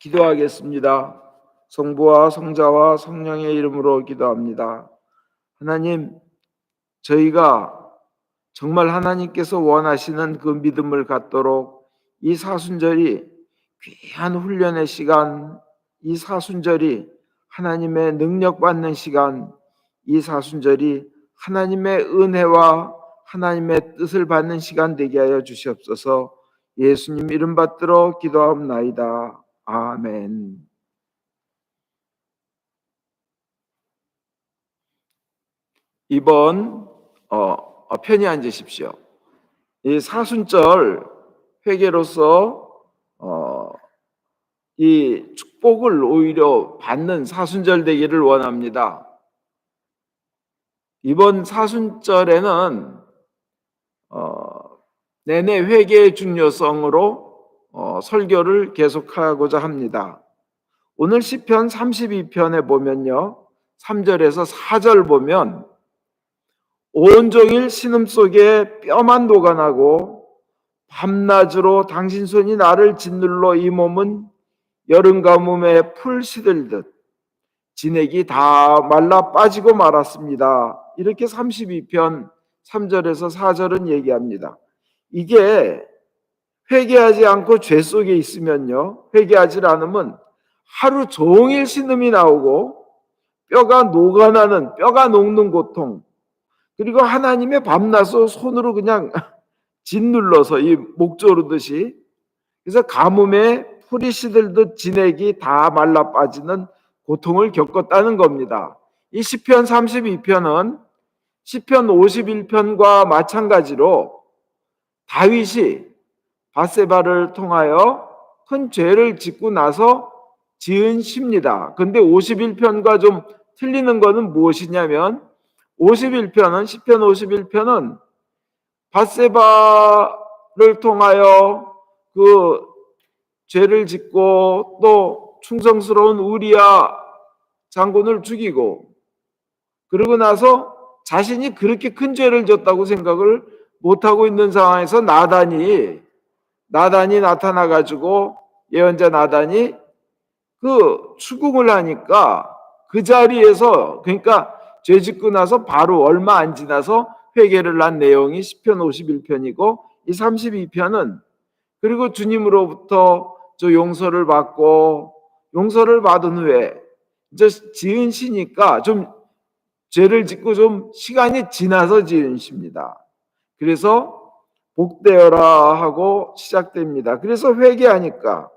기도하겠습니다. 성부와 성자와 성령의 이름으로 기도합니다. 하나님, 저희가 정말 하나님께서 원하시는 그 믿음을 갖도록 이 사순절이 귀한 훈련의 시간, 이 사순절이 하나님의 능력 받는 시간, 이 사순절이 하나님의 은혜와 하나님의 뜻을 받는 시간 되게 하여 주시옵소서. 예수님 이름 받들어 기도하옵나이다. 아멘. 이번 편히 앉으십시오. 이 사순절 회개로서 이 축복을 오히려 받는 사순절 되기를 원합니다. 이번 사순절에는 내내 회개의 중요성으로 설교를 계속하고자 합니다. 오늘 시편 32편에 보면요, 3절에서 4절 보면 온종일 신음속에 뼈만 녹아나고 밤낮으로 당신 손이 나를 짓눌러 이 몸은 여름 가뭄에 풀 시들듯 진액이 다 말라 빠지고 말았습니다. 이렇게 32편 3절에서 4절은 얘기합니다. 이게 회개하지 않고 죄 속에 있으면요, 회개하지 않으면 하루 종일 신음이 나오고 뼈가 녹아나는, 뼈가 녹는 고통, 그리고 하나님의 밤낮으로 손으로 그냥 짓눌러서 이 목조르듯이, 그래서 가뭄에 풀이 시들듯 진액이 다 말라 빠지는 고통을 겪었다는 겁니다. 이 시편 32편은 시편 51편과 마찬가지로 다윗이 밧세바를 통하여 큰 죄를 짓고 나서 지은 시입니다. 근데 51편과 좀 틀리는 것은 무엇이냐면 51편은 시편 51편은 밧세바를 통하여 그 죄를 짓고 또 충성스러운 우리야 장군을 죽이고, 그러고 나서 자신이 그렇게 큰 죄를 졌다고 생각을 못하고 있는 상황에서 나단이 나타나 가지고, 예언자 나단이 그 추궁을 하니까 그 자리에서, 그러니까 죄 짓고 나서 바로 얼마 안 지나서 회개를 한 내용이 시편 51편이고 이 32편은 그리고 주님으로부터 저 용서를 받고, 용서를 받은 후에 이제 지은 시니까 좀 죄를 짓고 좀 시간이 지나서 지은 시입니다. 그래서 복되어라 하고 시작됩니다. 그래서 회개하니까,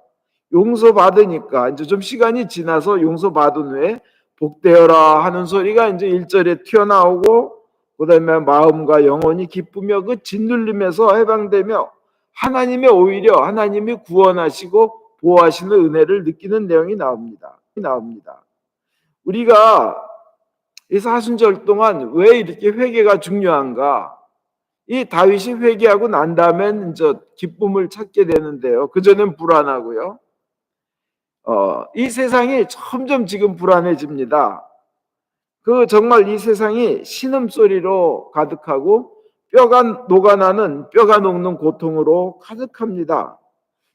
용서받으니까 이제 좀 시간이 지나서 용서받은 후에 복되어라 하는 소리가 이제 1절에 튀어나오고, 그 다음에 마음과 영혼이 기쁘며 그 짓눌림에서 해방되며 하나님의, 오히려 하나님이 구원하시고 보호하시는 은혜를 느끼는 내용이 나옵니다. 우리가 이 사순절 동안 왜 이렇게 회개가 중요한가? 이 다윗이 회개하고 난 다음엔 이제 기쁨을 찾게 되는데요, 그전엔 불안하고요. 이 세상이 점점 지금 불안해집니다. 정말 이 세상이 신음소리로 가득하고 뼈가 녹아나는, 뼈가 녹는 고통으로 가득합니다.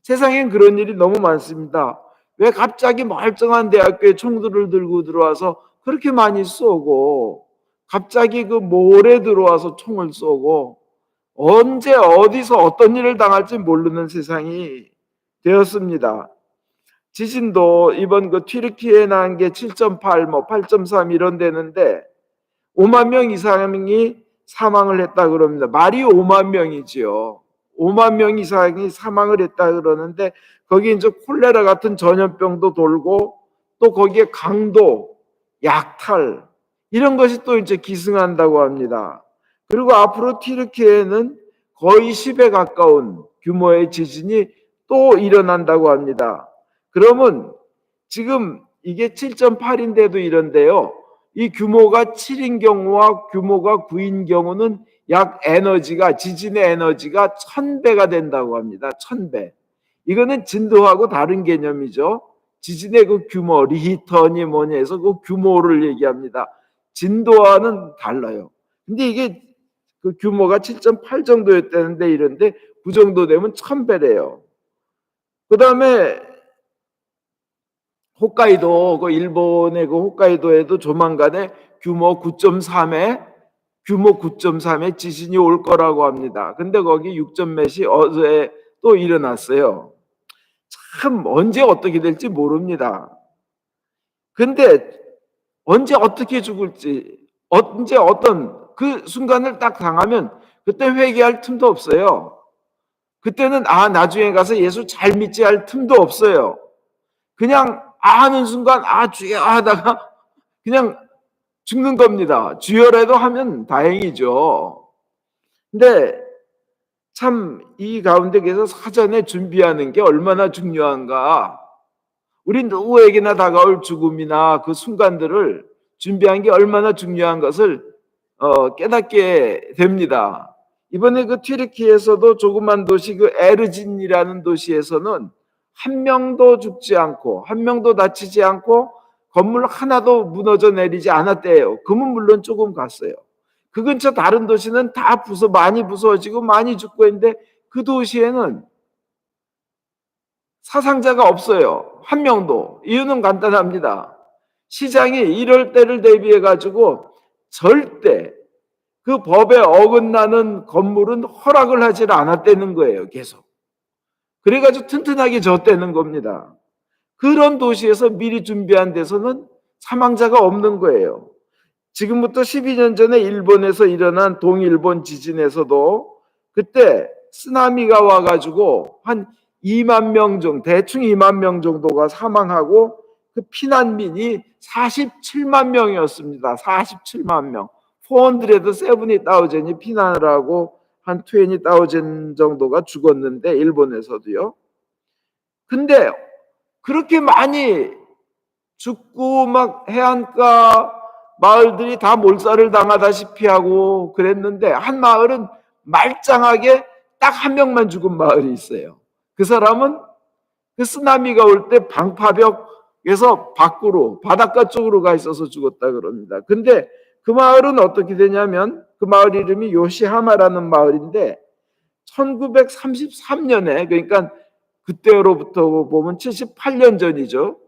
세상엔 그런 일이 너무 많습니다. 왜 갑자기 멀쩡한 대학교에 총들을 들고 들어와서 그렇게 많이 쏘고, 갑자기 그 몰에 들어와서 총을 쏘고, 언제 어디서 어떤 일을 당할지 모르는 세상이 되었습니다. 지진도 이번 그 튀르키예에 난 게 7.8, 8.3 이런 데는데 5만 명 이상이 사망을 했다 그럽니다. 말이 5만 명이지요. 5만 명 이상이 사망을 했다 그러는데 거기 이제 콜레라 같은 전염병도 돌고, 또 거기에 강도, 약탈 이런 것이 또 이제 기승한다고 합니다. 그리고 앞으로 튀르키예에는 거의 10에 가까운 규모의 지진이 또 일어난다고 합니다. 그러면 지금 이게 7.8인데도 이런데요, 이 규모가 7인 경우와 규모가 9인 경우는 약 에너지가, 지진의 에너지가 1000배가 된다고 합니다. 1000배. 이거는 진도하고 다른 개념이죠. 지진의 그 규모, 리히터니 뭐니 해서 그 규모를 얘기합니다. 진도와는 달라요. 근데 이게 그 규모가 7.8 정도였다는데, 이런데 그 정도 되면 1000배래요. 그 다음에 홋카이도, 그 일본의 그 홋카이도에도 조만간에 규모 9.3의 지진이 올 거라고 합니다. 근데 거기 6점 몇이 어제 또 일어났어요. 참 언제 어떻게 될지 모릅니다. 근데 언제 어떻게 죽을지, 언제 어떤 그 순간을 딱 당하면 그때 회개할 틈도 없어요. 그때는 나중에 가서 예수 잘 믿지 할 틈도 없어요. 그냥 하는 순간 주여 하다가 그냥 죽는 겁니다. 주여라도 하면 다행이죠. 근데 참 이 가운데에서 사전에 준비하는 게 얼마나 중요한가. 우리 누구에게나 다가올 죽음이나 그 순간들을 준비한 게 얼마나 중요한 것을 깨닫게 됩니다. 이번에 그 튀르키에서도 조그만 도시 그 에르진이라는 도시에서는 한 명도 죽지 않고 한 명도 다치지 않고 건물 하나도 무너져 내리지 않았대요. 금은 물론 조금 갔어요. 그 근처 다른 도시는 다 많이 부서지고 많이 죽고 있는데 그 도시에는 사상자가 없어요. 한 명도. 이유는 간단합니다. 시장이 이럴 때를 대비해 가지고 절대 그 법에 어긋나는 건물은 허락을 하지 않았다는 거예요. 계속. 그래가지고 튼튼하게 졌다는 겁니다. 그런 도시에서 미리 준비한 데서는 사망자가 없는 거예요. 지금부터 12년 전에 일본에서 일어난 동일본 지진에서도 그때 쓰나미가 와가지고 한 2만 명 정도, 대충 2만 명 정도가 사망하고 그 피난민이 47만 명이었습니다. 47만 명. 407,000이 피난을 하고 한 20,000 정도가 죽었는데 일본에서도요. 근데 그렇게 많이 죽고 막 해안가 마을들이 다 몰살을 당하다시피 하고 그랬는데 한 마을은 말짱하게 딱 한 명만 죽은 마을이 있어요. 그 사람은 그 쓰나미가 올 때 방파벽에서 밖으로 바닷가 쪽으로 가 있어서 죽었다 그럽니다. 근데 그 마을은 어떻게 되냐면 그 마을 이름이 요시하마라는 마을인데 1933년에 그러니까 그때로부터 보면 78년 전이죠.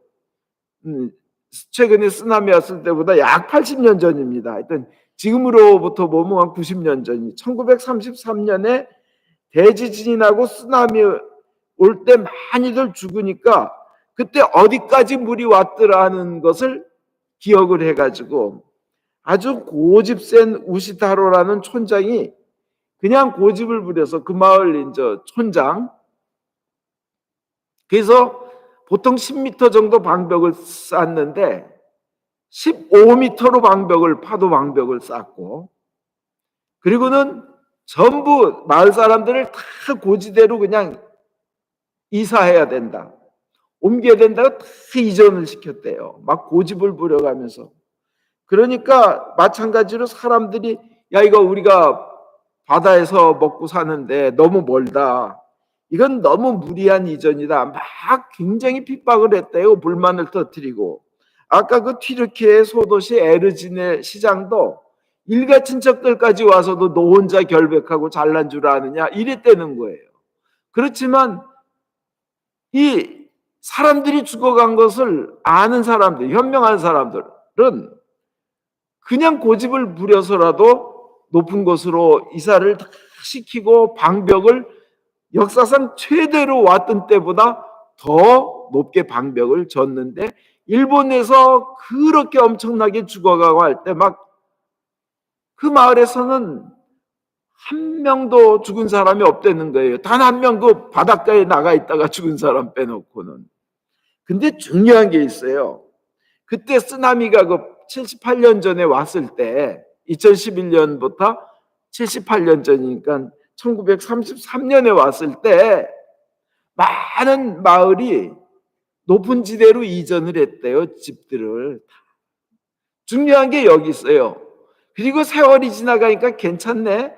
최근에 쓰나미 왔을 때보다 약 80년 전입니다. 하여튼 지금으로부터 보면 한 90년 전이 1933년에 대지진이 나고 쓰나미 올 때 많이들 죽으니까 그때 어디까지 물이 왔더라 하는 것을 기억을 해가지고 아주 고집 센 우시타로라는 촌장이 그냥 고집을 부려서 그 마을 이제 촌장 그래서 보통 10m 정도 방벽을 쌓는데 15m로 파도 방벽을 쌓고 그리고는 전부 마을 사람들을 다 고지대로 그냥 이사해야 된다. 옮겨야 된다고 다 이전을 시켰대요. 막 고집을 부려가면서. 그러니까 마찬가지로 사람들이 야 이거 우리가 바다에서 먹고 사는데 너무 멀다. 이건 너무 무리한 이전이다. 막 굉장히 핍박을 했대요. 불만을 터뜨리고. 아까 그 튀르키예 소도시 에르진의 시장도 일가 친척들까지 와서도 너 혼자 결백하고 잘난 줄 아느냐 이랬다는 거예요. 그렇지만 이 사람들이 죽어간 것을 아는 사람들, 현명한 사람들은 그냥 고집을 부려서라도 높은 곳으로 이사를 다 시키고 방벽을 역사상 최대로 왔던 때보다 더 높게 방벽을 졌는데 일본에서 그렇게 엄청나게 죽어가고 할 때 막 그 마을에서는 한 명도 죽은 사람이 없다는 거예요. 단 한 명 그 바닷가에 나가 있다가 죽은 사람 빼놓고는. 근데 중요한 게 있어요. 그때 쓰나미가 그 78년 전에 왔을 때 2011년부터 78년 전이니까 1933년에 왔을 때 많은 마을이 높은 지대로 이전을 했대요. 집들을. 중요한 게 여기 있어요. 그리고 세월이 지나가니까 괜찮네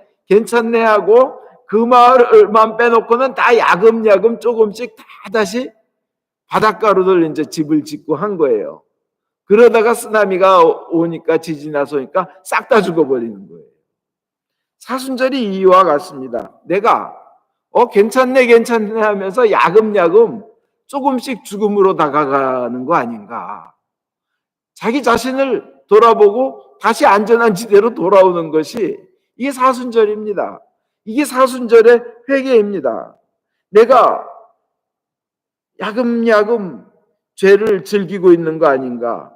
하고 그 마을만 빼놓고는 다 야금야금 조금씩 다 다시 바닷가로들 이제 집을 짓고 한 거예요. 그러다가 쓰나미가 오니까 지진이 나서 오니까 싹 다 죽어버리는 거예요. 사순절이 이와 같습니다. 내가 괜찮네 하면서 야금야금 조금씩 죽음으로 다가가는 거 아닌가. 자기 자신을 돌아보고 다시 안전한 지대로 돌아오는 것이 이게 사순절입니다. 이게 사순절의 회개입니다. 내가 야금야금 죄를 즐기고 있는 거 아닌가.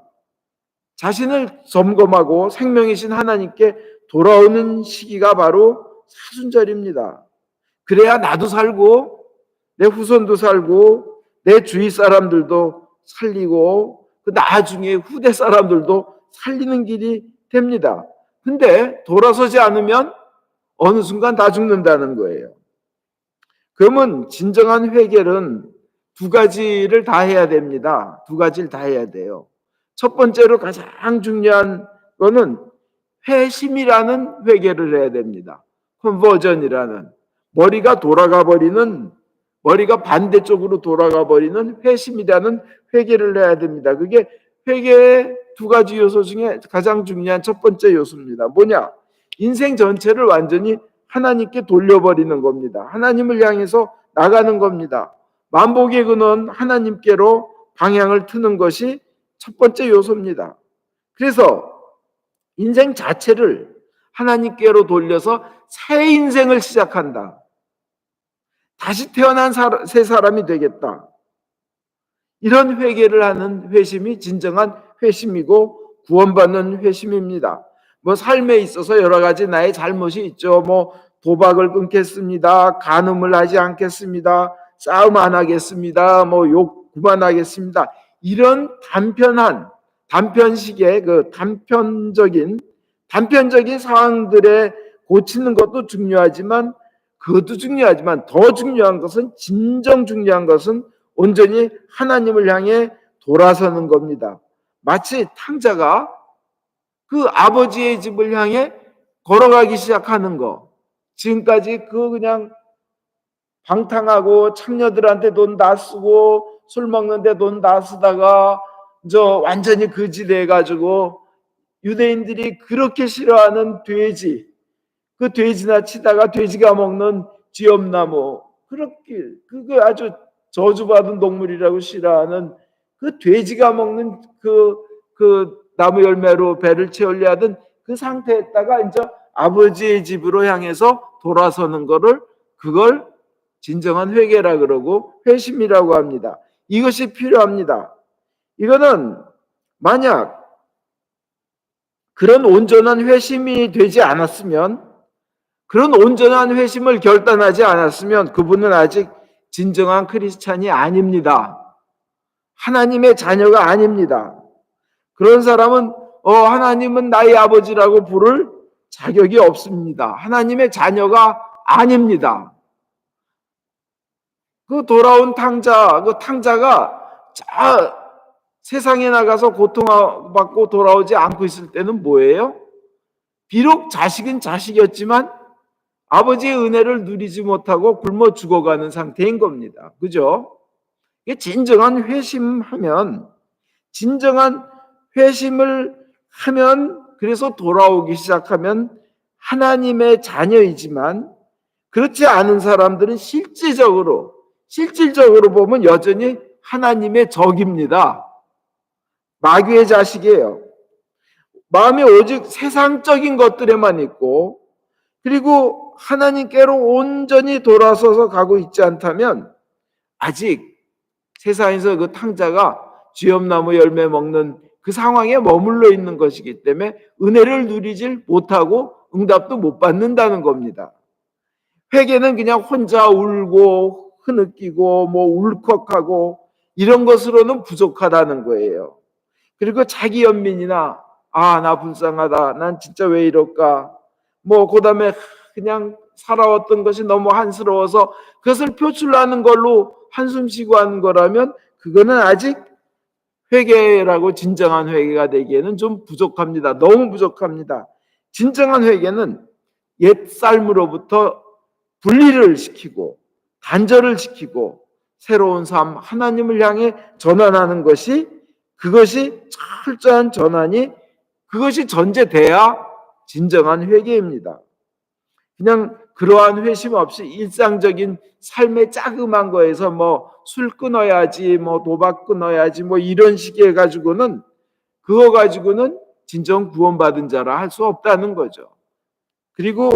자신을 점검하고 생명이신 하나님께 돌아오는 시기가 바로 사순절입니다. 그래야 나도 살고 내 후손도 살고 내 주위 사람들도 살리고 그 나중에 후대 사람들도 살리는 길이 됩니다. 근데 돌아서지 않으면 어느 순간 다 죽는다는 거예요. 그러면 진정한 회개는 두 가지를 다 해야 됩니다. 두 가지를 다 해야 돼요. 첫 번째로 가장 중요한 거는 회심이라는 회개를 해야 됩니다. 컨버전이라는 머리가 돌아가 버리는, 머리가 반대쪽으로 돌아가 버리는 회심이라는 회개를 해야 됩니다. 그게 회개의 두 가지 요소 중에 가장 중요한 첫 번째 요소입니다. 뭐냐? 인생 전체를 완전히 하나님께 돌려버리는 겁니다. 하나님을 향해서 나가는 겁니다. 만복의 근원 하나님께로 방향을 트는 것이 첫 번째 요소입니다. 그래서 인생 자체를 하나님께로 돌려서 새 인생을 시작한다. 다시 태어난 새 사람이 되겠다. 이런 회개를 하는 회심이 진정한 회심이고 구원받는 회심입니다. 뭐 삶에 있어서 여러 가지 나의 잘못이 있죠. 뭐 도박을 끊겠습니다. 간음을 하지 않겠습니다. 싸움 안 하겠습니다. 뭐 욕 그만하겠습니다. 이런 단편식의 그 단편적인 상황들에 고치는 것도 중요하지만 그것도 중요하지만 더 중요한 것은 진정 중요한 것은 온전히 하나님을 향해 돌아서는 겁니다. 마치 탕자가 그 아버지의 집을 향해 걸어가기 시작하는 거. 지금까지 그냥 방탕하고 창녀들한테 돈 다 쓰고 술 먹는데 돈 다 쓰다가 완전히 거지돼 가지고 유대인들이 그렇게 싫어하는 돼지, 그 돼지나 치다가 돼지가 먹는 쥐엄나무, 그렇게 그거 아주 저주받은 동물이라고 싫어하는 그 돼지가 먹는 그 나무 열매로 배를 채우려 하던 그 상태에다가 이제 아버지의 집으로 향해서 돌아서는 그걸 진정한 회개라 그러고 회심이라고 합니다. 이것이 필요합니다. 이거는 만약 그런 온전한 회심이 되지 않았으면, 그런 온전한 회심을 결단하지 않았으면 그분은 아직 진정한 크리스찬이 아닙니다. 하나님의 자녀가 아닙니다. 그런 사람은 하나님은 나의 아버지라고 부를 자격이 없습니다. 하나님의 자녀가 아닙니다. 그 돌아온 그 탕자가 세상에 나가서 고통받고 돌아오지 않고 있을 때는 뭐예요? 비록 자식은 자식이었지만 아버지의 은혜를 누리지 못하고 굶어 죽어가는 상태인 겁니다. 그죠? 진정한 회심을 하면 그래서 돌아오기 시작하면 하나님의 자녀이지만 그렇지 않은 사람들은 실질적으로 보면 여전히 하나님의 적입니다. 마귀의 자식이에요. 마음이 오직 세상적인 것들에만 있고 그리고 하나님께로 온전히 돌아서서 가고 있지 않다면 아직 세상에서 그 탕자가 쥐엄나무 열매 먹는 그 상황에 머물러 있는 것이기 때문에 은혜를 누리질 못하고 응답도 못 받는다는 겁니다. 회개는 그냥 혼자 울고 흐느끼고 울컥하고 이런 것으로는 부족하다는 거예요. 그리고 자기 연민이나 나 불쌍하다, 난 진짜 왜 이럴까, 그다음에 그냥 살아왔던 것이 너무 한스러워서 그것을 표출하는 걸로 한숨 쉬고 하는 거라면 그거는 아직 회개라고 진정한 회개가 되기에는 좀 부족합니다. 너무 부족합니다. 진정한 회개는 옛 삶으로부터 분리를 시키고 단절을 시키고 새로운 삶, 하나님을 향해 전환하는 그것이 철저한 전환이 그것이 전제돼야 진정한 회개입니다. 그냥 그러한 회심 없이 일상적인 삶의 자그마한 거에서 뭐 술 끊어야지, 뭐 도박 끊어야지, 뭐 이런 식의 가지고는 그거 가지고는 진정 구원받은 자라 할 수 없다는 거죠. 그리고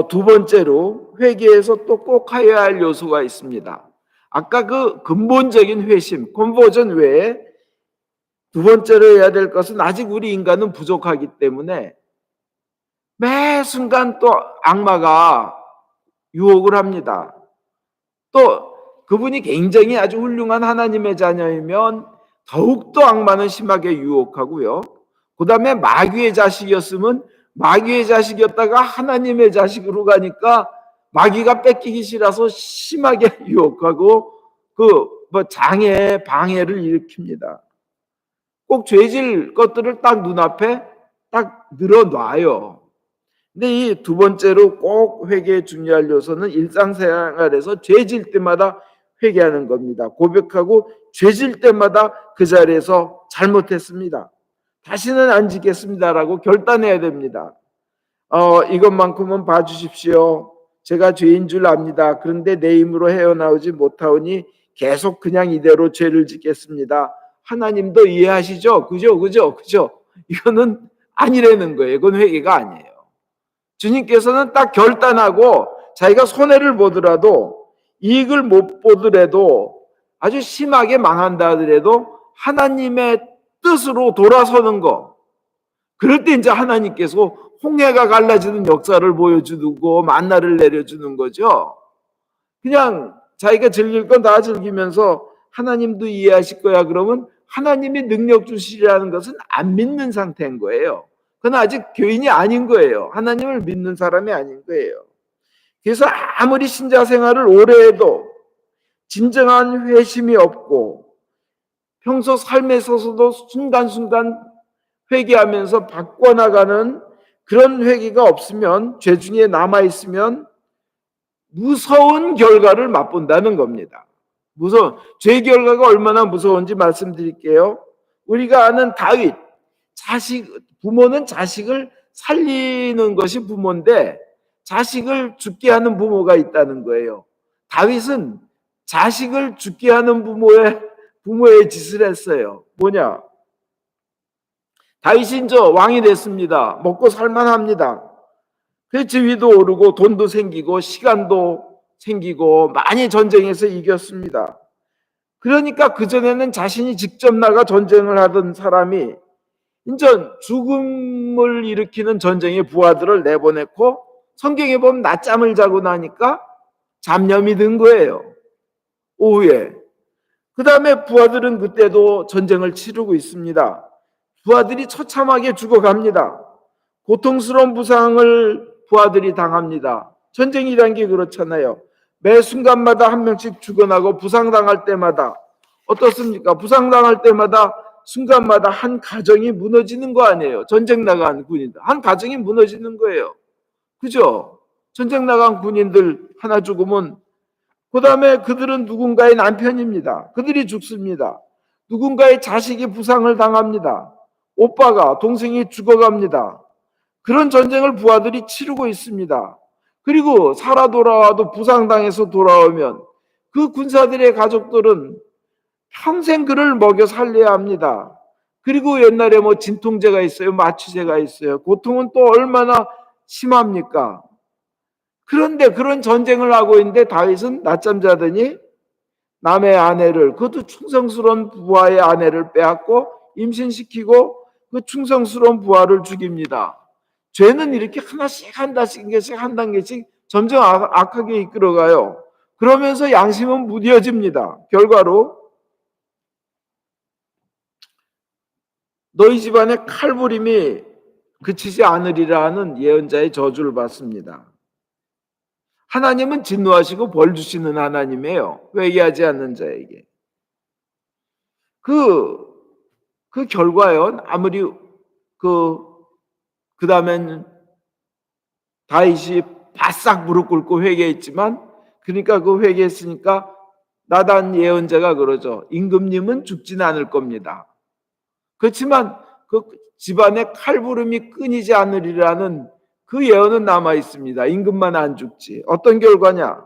두 번째로 회개에서 또 꼭 해야 할 요소가 있습니다. 아까 그 근본적인 회심, 컨버전 외에 두 번째로 해야 될 것은 아직 우리 인간은 부족하기 때문에 매 순간 또 악마가 유혹을 합니다. 또 그분이 굉장히 아주 훌륭한 하나님의 자녀이면 더욱더 악마는 심하게 유혹하고요. 그 다음에 마귀의 자식이었으면 마귀의 자식이었다가 하나님의 자식으로 가니까 마귀가 뺏기기 싫어서 심하게 유혹하고 장애, 방해를 일으킵니다. 꼭 죄질 것들을 딱 눈앞에 딱 늘어놔요. 근데 이 두 번째로 꼭 회개에 중요할 요소는 일상생활에서 죄질 때마다 회개하는 겁니다. 고백하고 죄질 때마다 그 자리에서 잘못했습니다, 다시는 안 짓겠습니다라고 결단해야 됩니다. 이것만큼은 봐주십시오. 제가 죄인 줄 압니다. 그런데 내 힘으로 헤어나오지 못하오니 계속 그냥 이대로 죄를 짓겠습니다. 하나님도 이해하시죠? 그죠? 이거는 아니라는 거예요. 이건 회개가 아니에요. 주님께서는 딱 결단하고 자기가 손해를 보더라도, 이익을 못 보더라도, 아주 심하게 망한다 하더라도 하나님의 뜻으로 돌아서는 거, 그럴 때 이제 하나님께서 홍해가 갈라지는 역사를 보여주고 만나를 내려주는 거죠. 그냥 자기가 즐길 건 다 즐기면서 하나님도 이해하실 거야 그러면 하나님이 능력 주시라는 것은 안 믿는 상태인 거예요. 그건 아직 교인이 아닌 거예요. 하나님을 믿는 사람이 아닌 거예요. 그래서 아무리 신자 생활을 오래 해도 진정한 회심이 없고 평소 삶에 있어서도 순간순간 회개하면서 바꿔나가는 그런 회개가 없으면, 죄 중에 남아있으면 무서운 결과를 맛본다는 겁니다. 죄 결과가 얼마나 무서운지 말씀드릴게요. 우리가 아는 다윗, 부모는 자식을 살리는 것이 부모인데 자식을 죽게 하는 부모가 있다는 거예요. 다윗은 자식을 죽게 하는 부모의 짓을 했어요. 뭐냐? 다윗이 이제 왕이 됐습니다. 먹고 살만합니다. 그 지위도 오르고 돈도 생기고 시간도 생기고 많이 전쟁에서 이겼습니다. 그러니까 그전에는 자신이 직접 나가 전쟁을 하던 사람이 이제 죽음을 일으키는 전쟁의 부하들을 내보냈고, 성경에 보면 낮잠을 자고 나니까 잡념이 든 거예요, 오후에. 그 다음에 부하들은 그때도 전쟁을 치르고 있습니다. 부하들이 처참하게 죽어갑니다. 고통스러운 부상을 부하들이 당합니다. 전쟁이란 게 그렇잖아요. 매 순간마다 한 명씩 죽어나고 부상당할 때마다 어떻습니까? 부상당할 때마다 순간마다 한 가정이 무너지는 거 아니에요. 전쟁 나간 군인들 한 가정이 무너지는 거예요. 그죠? 전쟁 나간 군인들 하나 죽으면 그 다음에 그들은 누군가의 남편입니다. 그들이 죽습니다. 누군가의 자식이 부상을 당합니다. 오빠가, 동생이 죽어갑니다. 그런 전쟁을 부하들이 치르고 있습니다. 그리고 살아 돌아와도 부상당해서 돌아오면 그 군사들의 가족들은 평생 그를 먹여 살려야 합니다. 그리고 옛날에 뭐 진통제가 있어요, 마취제가 있어요. 고통은 또 얼마나 심합니까? 그런데 그런 전쟁을 하고 있는데 다윗은 낮잠 자더니 남의 아내를, 그것도 충성스러운 부하의 아내를 빼앗고 임신시키고 그 충성스러운 부하를 죽입니다. 죄는 이렇게 하나씩 한 단계씩 한 단계씩 점점 악하게 이끌어가요. 그러면서 양심은 무뎌집니다. 결과로 너희 집안의 칼부림이 그치지 않으리라는 예언자의 저주를 받습니다. 하나님은 진노하시고 벌 주시는 하나님이에요, 회개하지 않는 자에게. 그 결과요, 아무리 그 다음엔 다윗이 바싹 무릎 꿇고 회개했지만, 그러니까 그 회개했으니까 나단 예언자가 그러죠. 임금님은 죽지는 않을 겁니다. 그렇지만 그 집안의 칼부림이 끊이지 않으리라는 그 예언은 남아 있습니다. 임금만 안 죽지. 어떤 결과냐?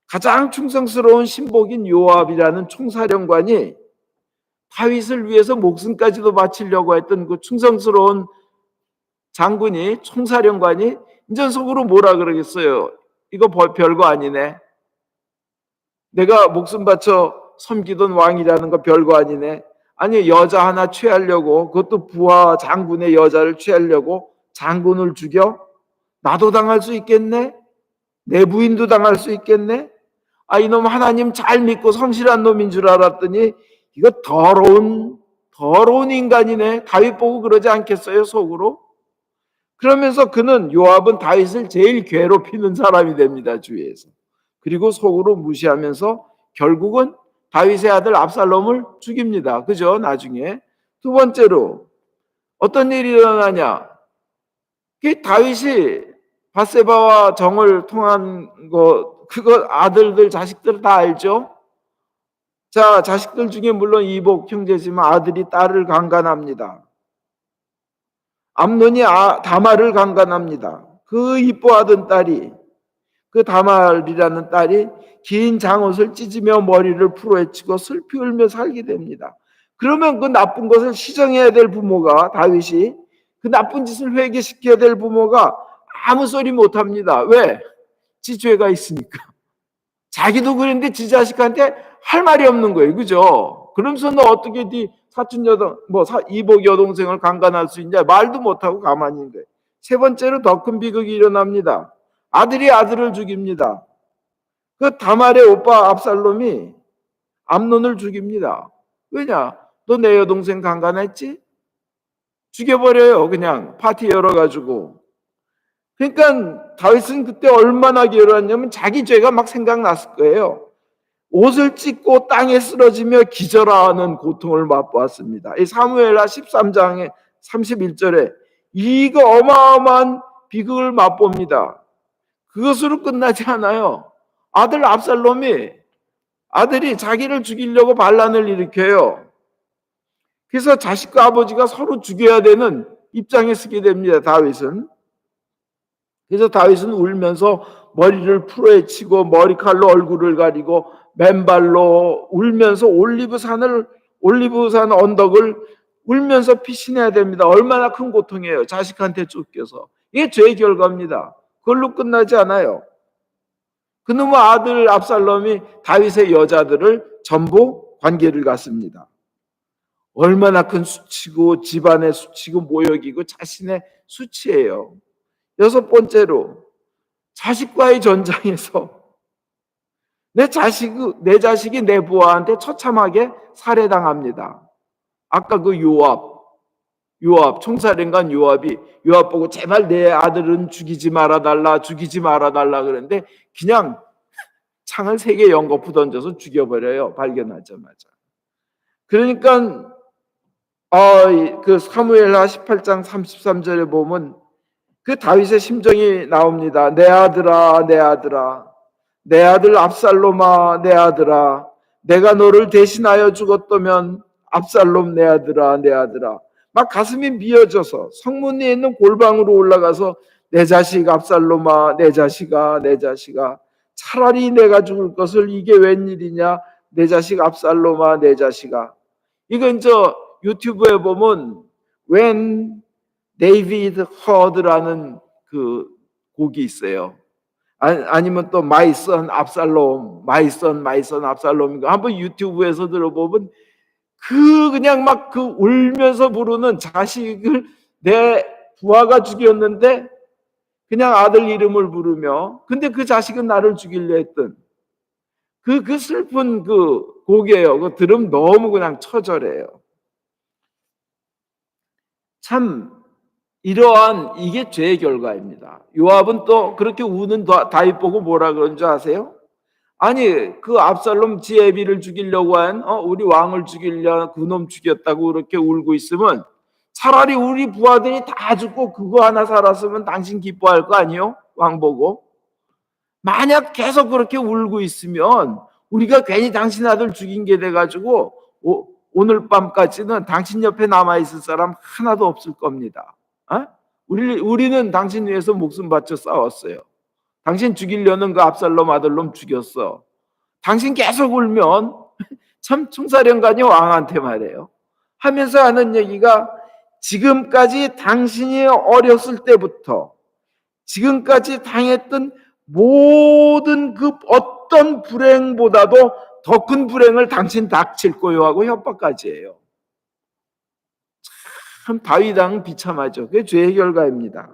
가장 충성스러운 신복인 요압이라는 총사령관이 다윗을 위해서 목숨까지도 바치려고 했던 그 충성스러운 장군이, 총사령관이 이제 속으로 뭐라 그러겠어요? 이거 별거 아니네. 내가 목숨 바쳐 섬기던 왕이라는 거 별거 아니네. 아니, 여자 하나 취하려고, 그것도 부하 장군의 여자를 취하려고 장군을 죽여? 나도 당할 수 있겠네? 내 부인도 당할 수 있겠네? 아, 이놈 하나님 잘 믿고 성실한 놈인 줄 알았더니 이거 더러운 인간이네. 다윗 보고 그러지 않겠어요, 속으로? 그러면서 그는, 요압은 다윗을 제일 괴롭히는 사람이 됩니다, 주위에서. 그리고 속으로 무시하면서 결국은 다윗의 아들 압살롬을 죽입니다. 그죠? 나중에. 두 번째로 어떤 일이 일어나냐? 그 다윗이 밧세바와 정을 통한 거, 그거 아들들, 자식들 다 알죠? 자, 자식들 중에 물론 이복 형제지만 아들이 딸을 강간합니다. 암논이 다말을 강간합니다. 그 이뻐하던 딸이, 그 다말이라는 딸이 긴 장옷을 찢으며 머리를 풀어헤치고 슬피 울며 살게 됩니다. 그러면 그 나쁜 것을 시정해야 될 부모가, 다윗이 그 나쁜 짓을 회개시켜야 될 부모가 아무 소리 못합니다. 왜? 지 죄가 있으니까. 자기도 그랬는데 지 자식한테 할 말이 없는 거예요. 그죠? 그러면서 너 어떻게 네 사촌 여동, 이복 여동생을 강간할 수 있냐? 말도 못하고 가만히 있는 거예요. 세 번째로 더 큰 비극이 일어납니다. 아들이 아들을 죽입니다. 그 다말의 오빠 압살롬이 암논을 죽입니다. 왜냐? 너 내 여동생 강간했지? 죽여버려요. 그냥 파티 열어가지고. 그러니까 다윗은 그때 얼마나 괴로웠냐면 자기 죄가 막 생각났을 거예요. 옷을 찢고 땅에 쓰러지며 기절하는 고통을 맛보았습니다. 이 사무엘하 13장의 31절에 이거 어마어마한 비극을 맛봅니다. 그것으로 끝나지 않아요. 아들 압살롬이, 아들이 자기를 죽이려고 반란을 일으켜요. 그래서 자식과 아버지가 서로 죽여야 되는 입장에 서게 됩니다, 다윗은. 그래서 다윗은 울면서 머리를 풀어헤치고 머리칼로 얼굴을 가리고 맨발로 울면서 올리브산 언덕을 울면서 피신해야 됩니다. 얼마나 큰 고통이에요. 자식한테 쫓겨서. 이게 죄의 결과입니다. 그걸로 끝나지 않아요. 그놈의 아들 압살롬이 다윗의 여자들을 전부 관계를 갖습니다. 얼마나 큰 수치고 집안의 수치고 모욕이고 자신의 수치예요. 여섯 번째로 자식과의 전장에서 내 자식이 내 부하한테 처참하게 살해당합니다. 아까 그 요압 총사령관 요압이 요압 보고 제발 내 아들은 죽이지 말아달라 그랬는데 그냥 창을 3개 연거푸 던져서 죽여버려요. 발견하자마자. 그러니까 그 사무엘하 18장 33절에 보면 그 다윗의 심정이 나옵니다. 내 아들아, 내 아들아, 내 아들 압살롬아, 내 아들아, 내가 너를 대신하여 죽었다면 압살롬 내 아들아, 내 아들아. 막 가슴이 미어져서 성문에 있는 골방으로 올라가서 내 자식 압살롬아, 내 자식아, 내 자식아, 차라리 내가 죽을 것을 이게 웬일이냐, 내 자식 압살롬아, 내 자식아. 이건 유튜브에 보면 When David Heard라는 그 곡이 있어요. 아니면 또 My Son 압살롬, My Son 압살롬인가 한번 유튜브에서 들어보면 그냥 막 그 울면서 부르는 자식을 내 부하가 죽였는데 그냥 아들 이름을 부르며 근데 그 자식은 나를 죽이려 했던 그 슬픈 그 곡이에요. 그 들으면 너무 그냥 처절해요. 참 이러한 이게 죄의 결과입니다. 요압은 또 그렇게 우는 다윗 보고 뭐라 그런 줄 아세요? 아니 그 압살롬 지 애비를 죽이려고 한 우리 왕을 죽이려 그놈 죽였다고 그렇게 울고 있으면 차라리 우리 부하들이 다 죽고 그거 하나 살았으면 당신 기뻐할 거 아니요? 왕 보고. 만약 계속 그렇게 울고 있으면 우리가 괜히 당신 아들 죽인 게 돼가지고 오늘 밤까지는 당신 옆에 남아있을 사람 하나도 없을 겁니다. 우리는 당신 위해서 목숨 바쳐 싸웠어요. 당신 죽이려는 그 압살롬 아들놈 죽였어. 당신 계속 울면 참 총사령관이 왕한테 말해요. 하면서 하는 얘기가 지금까지 당신이 어렸을 때부터 지금까지 당했던 모든 그 어떤 불행보다도 더 큰 불행을 당신 닥칠 거요 하고 협박까지 해요. 참 다윗왕 비참하죠. 그게 죄의 결과입니다.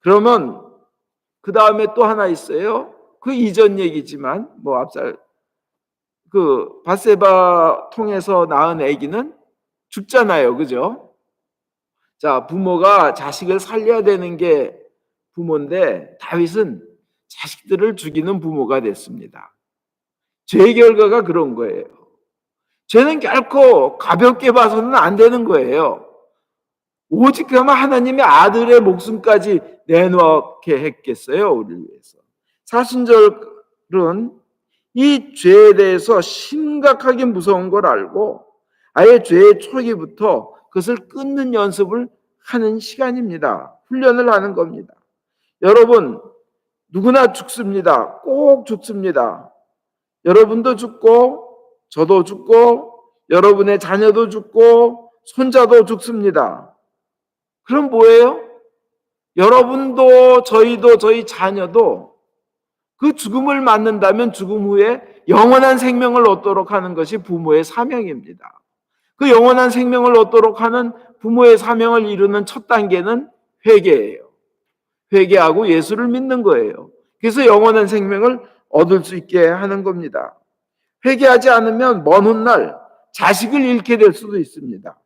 그러면 그 다음에 또 하나 있어요. 그 이전 얘기지만 그 밧세바 통해서 낳은 아기는 죽잖아요. 그죠? 자, 부모가 자식을 살려야 되는 게 부모인데 다윗은 자식들을 죽이는 부모가 됐습니다. 죄의 결과가 그런 거예요. 죄는 결코 가볍게 봐서는 안 되는 거예요. 오직 그러면 하나님의 아들의 목숨까지 내놓게 했겠어요, 우리를 위해서. 사순절은 이 죄에 대해서 심각하게 무서운 걸 알고 아예 죄의 초기부터 그것을 끊는 연습을 하는 시간입니다. 훈련을 하는 겁니다. 여러분, 누구나 죽습니다. 꼭 죽습니다. 여러분도 죽고 저도 죽고 여러분의 자녀도 죽고 손자도 죽습니다. 그럼 뭐예요? 여러분도 저희도 저희 자녀도 그 죽음을 맞는다면 죽음 후에 영원한 생명을 얻도록 하는 것이 부모의 사명입니다. 그 영원한 생명을 얻도록 하는 부모의 사명을 이루는 첫 단계는 회개예요. 회개하고 예수를 믿는 거예요. 그래서 영원한 생명을 얻을 수 있게 하는 겁니다. 회개하지 않으면 먼 훗날 자식을 잃게 될 수도 있습니다.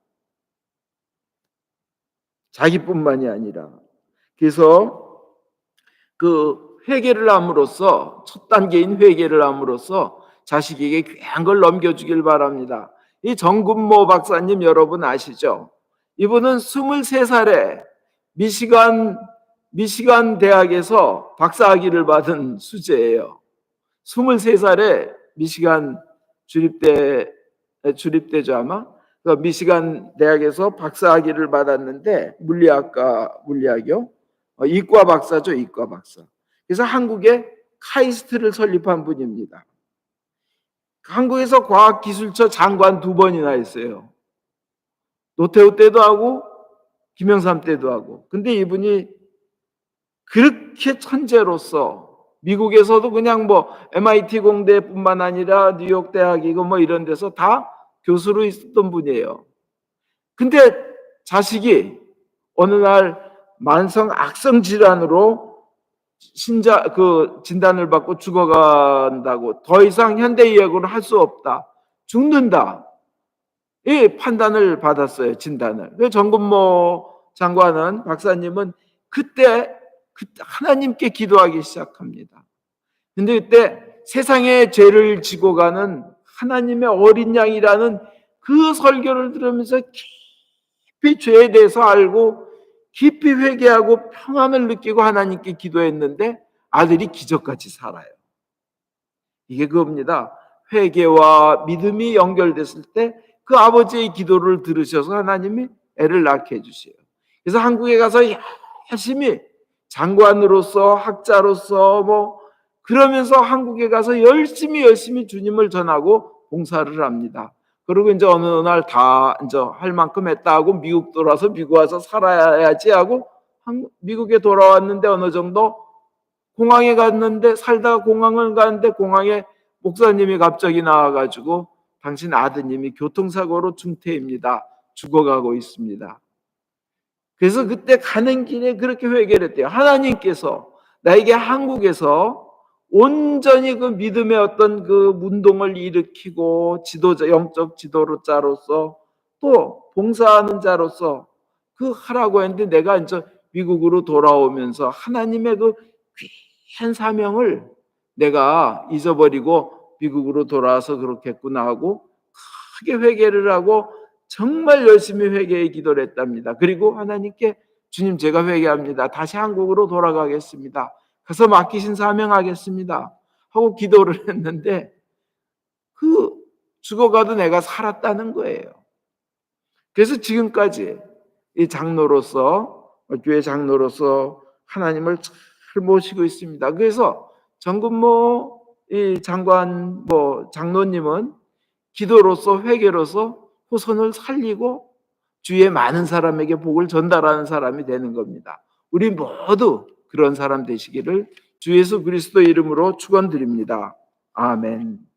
자기뿐만이 아니라. 그래서 그 회개를 함으로써 첫 단계인 회개를 함으로써 자식에게 귀한 걸 넘겨주길 바랍니다. 이 정근모 박사님 여러분 아시죠? 이분은 23살에 미시간 대학에서 박사학위를 받은 수재예요. 23살에 미시간 주립대죠 아마. 미시간 대학에서 박사학위를 받았는데 물리학이요. 이과 박사죠, 이과 박사. 그래서 한국에 카이스트를 설립한 분입니다. 한국에서 과학기술처 장관 2번이나 했어요. 노태우 때도 하고 김영삼 때도 하고. 근데 이분이 그렇게 천재로서 미국에서도 그냥 MIT 공대뿐만 아니라 뉴욕 대학이고 이런 데서 다 교수로 있었던 분이에요. 근데 자식이 어느 날 만성 악성 질환으로 진단을 받고 죽어간다고, 더 이상 현대의학으로 할 수 없다, 죽는다, 이 판단을 받았어요. 진단을. 정근모 장관은, 박사님은 그때 하나님께 기도하기 시작합니다. 근데 그때 세상의 죄를 지고 가는 하나님의 어린 양이라는 그 설교를 들으면서 깊이 죄에 대해서 알고 깊이 회개하고 평안을 느끼고 하나님께 기도했는데 아들이 기적같이 살아요. 이게 그겁니다. 회개와 믿음이 연결됐을 때 그 아버지의 기도를 들으셔서 하나님이 애를 낳게 해주세요. 그래서 한국에 가서 열심히 장관으로서 학자로서 그러면서 한국에 가서 열심히 주님을 전하고 봉사를 합니다. 그리고 이제 어느 날 다 이제 할 만큼 했다 하고 미국 돌아서 미국 와서 살아야지 하고 미국에 돌아왔는데 어느 정도 공항에 갔는데, 살다가 공항을 가는데 공항에 목사님이 갑자기 나와가지고 당신 아드님이 교통사고로 중태입니다. 죽어가고 있습니다. 그래서 그때 가는 길에 그렇게 회개를 했대요. 하나님께서 나에게 한국에서 온전히 그 믿음의 어떤 그 운동을 일으키고 지도자, 영적 지도자로서 또 봉사하는 자로서 그 하라고 했는데 내가 이제 미국으로 돌아오면서 하나님의 그 귀한 사명을 내가 잊어버리고 미국으로 돌아와서 그렇겠구나 하고 크게 회개를 하고 정말 열심히 회개의 기도를 했답니다. 그리고 하나님께 주님 제가 회개합니다. 다시 한국으로 돌아가겠습니다. 가서 맡기신 사명하겠습니다. 하고 기도를 했는데 그 죽어가도 내가 살았다는 거예요. 그래서 지금까지 이 장로로서 교회 장로로서 하나님을 잘 모시고 있습니다. 그래서 정근모 이 장관 장로님은 기도로서 회개로서 후손을 살리고 주위의 많은 사람에게 복을 전달하는 사람이 되는 겁니다. 우리 모두 그런 사람 되시기를 주 예수 그리스도 이름으로 축원드립니다. 아멘.